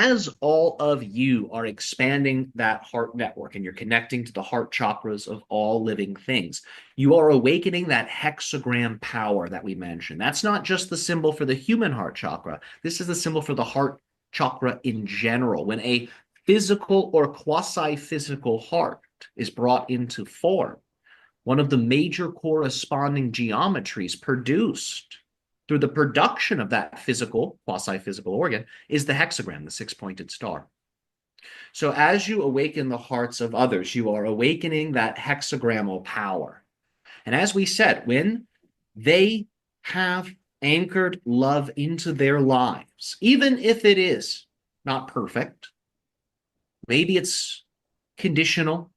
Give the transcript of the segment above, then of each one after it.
as all of you are expanding that heart network and you're connecting to the heart chakras of all living things, you are awakening that hexagram power that we mentioned. That's not just the symbol for the human heart chakra. This is the symbol for the heart chakra in general. When a physical or quasi-physical heart is brought into form, one of the major corresponding geometries produced through the production of that physical, quasi-physical organ is the hexagram, the six-pointed star. So as you awaken the hearts of others, you are awakening that hexagrammal power. And as we said, when they have anchored love into their lives, even if it is not perfect, maybe it's conditional,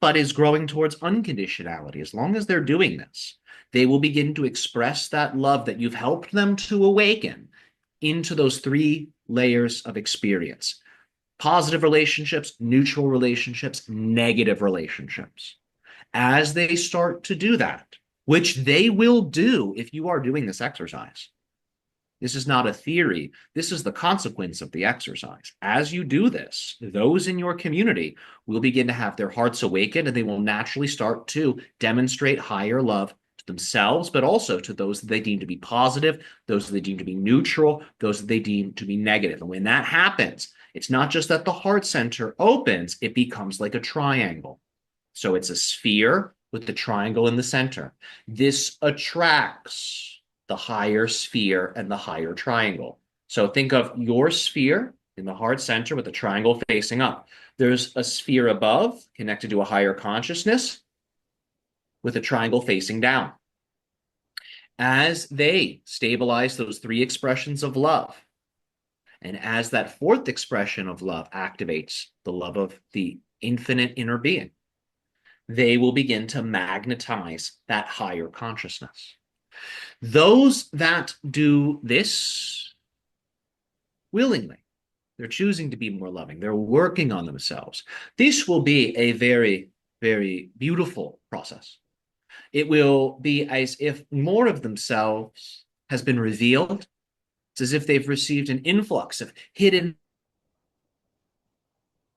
but is growing towards unconditionality. As long as they're doing this, they will begin to express that love that you've helped them to awaken into those three layers of experience: positive relationships, neutral relationships, negative relationships. As they start to do that, which they will do if you are doing this exercise. This is not a theory. This is the consequence of the exercise. As you do this, those in your community will begin to have their hearts awakened, and they will naturally start to demonstrate higher love to themselves, but also to those that they deem to be positive, those that they deem to be neutral, those that they deem to be negative. And when that happens, it's not just that the heart center opens, it becomes like a triangle. So it's a sphere with the triangle in the center. This attracts the higher sphere and the higher triangle. So think of your sphere in the heart center with the triangle facing up. There's a sphere above connected to a higher consciousness with a triangle facing down. As they stabilize those three expressions of love, and as that fourth expression of love activates the love of the infinite inner being, they will begin to magnetize that higher consciousness. Those that do this willingly, they're choosing to be more loving, they're working on themselves. This will be a very, very beautiful process. It will be as if more of themselves has been revealed. It's as if they've received an influx of hidden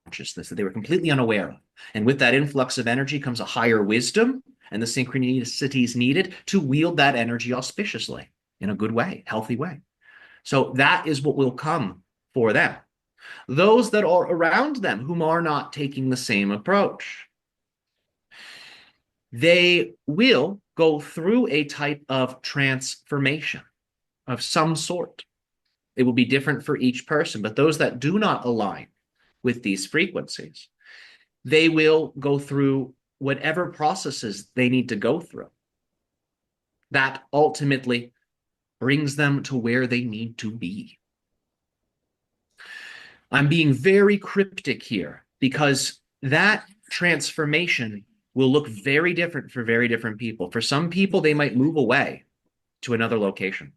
consciousness that they were completely unaware of. And with that influx of energy comes a higher wisdom and the synchronicities needed to wield that energy auspiciously in a good way, healthy way. So that is what will come for them. Those that are around them whom are not taking the same approach, they will go through a type of transformation of some sort. It will be different for each person, but those that do not align with these frequencies, they will go through whatever processes they need to go through. That ultimately brings them to where they need to be. I'm being very cryptic here because that transformation will look very different for very different people. For some people, they might move away to another location.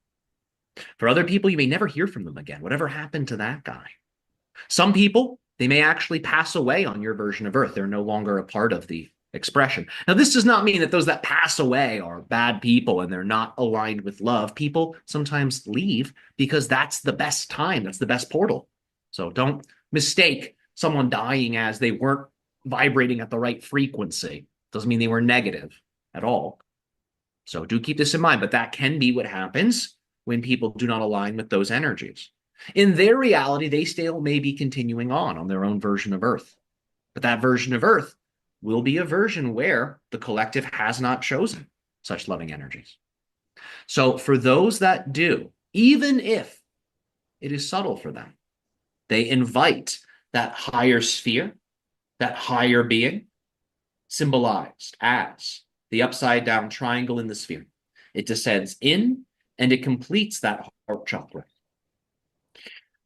For other people, you may never hear from them again. Whatever happened to that guy? Some people, they may actually pass away on your version of Earth. They're no longer a part of the expression. Now, this does not mean that those that pass away are bad people and they're not aligned with love. People sometimes leave because that's the best time. That's the best portal. So don't mistake someone dying as they weren't vibrating at the right frequency. Doesn't mean they were negative at all. So do keep this in mind, but that can be what happens when people do not align with those energies. In their reality, they still may be continuing on their own version of Earth. But that version of Earth will be a version where the collective has not chosen such loving energies. So for those that do, even if it is subtle for them, they invite that higher sphere, that higher being, symbolized as the upside down triangle in the sphere. It descends in and it completes that heart chakra.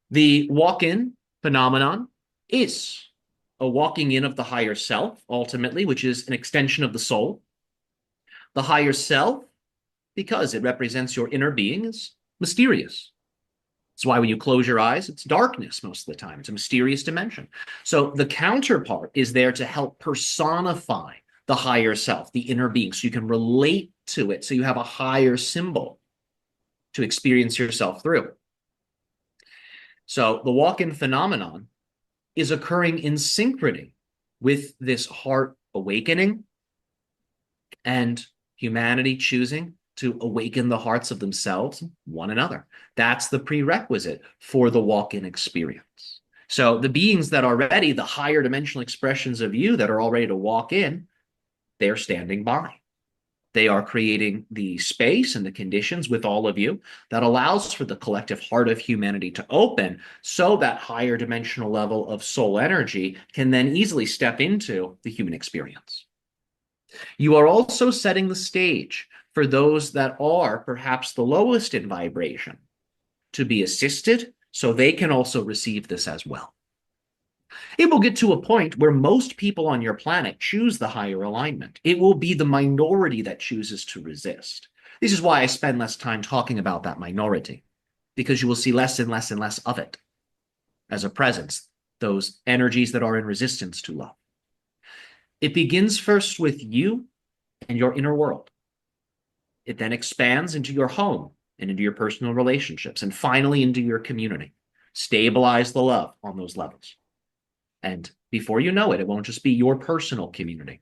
The walk-in phenomenon is a walking in of the higher self, ultimately, which is an extension of the soul. The higher self, because it represents your inner being, is mysterious. That's why when you close your eyes, it's darkness most of the time. It's a mysterious dimension. So the counterpart is there to help personify the higher self, the inner being, so you can relate to it, so you have a higher symbol to experience yourself through. So the walk-in phenomenon is occurring in synchrony with this heart awakening and humanity choosing to awaken the hearts of themselves and one another. That's the prerequisite for the walk-in experience. So the beings that are ready, the higher dimensional expressions of you that are all ready to walk in, they're standing by. They are creating the space and the conditions with all of you that allows for the collective heart of humanity to open so that higher dimensional level of soul energy can then easily step into the human experience. You are also setting the stage for those that are perhaps the lowest in vibration to be assisted so they can also receive this as well. It will get to a point where most people on your planet choose the higher alignment. It will be the minority that chooses to resist. This is why I spend less time talking about that minority, because you will see less and less and less of it as a presence, those energies that are in resistance to love. It begins first with you and your inner world. It then expands into your home and into your personal relationships, and finally into your community. Stabilize the love on those levels. And before you know it, it won't just be your personal community.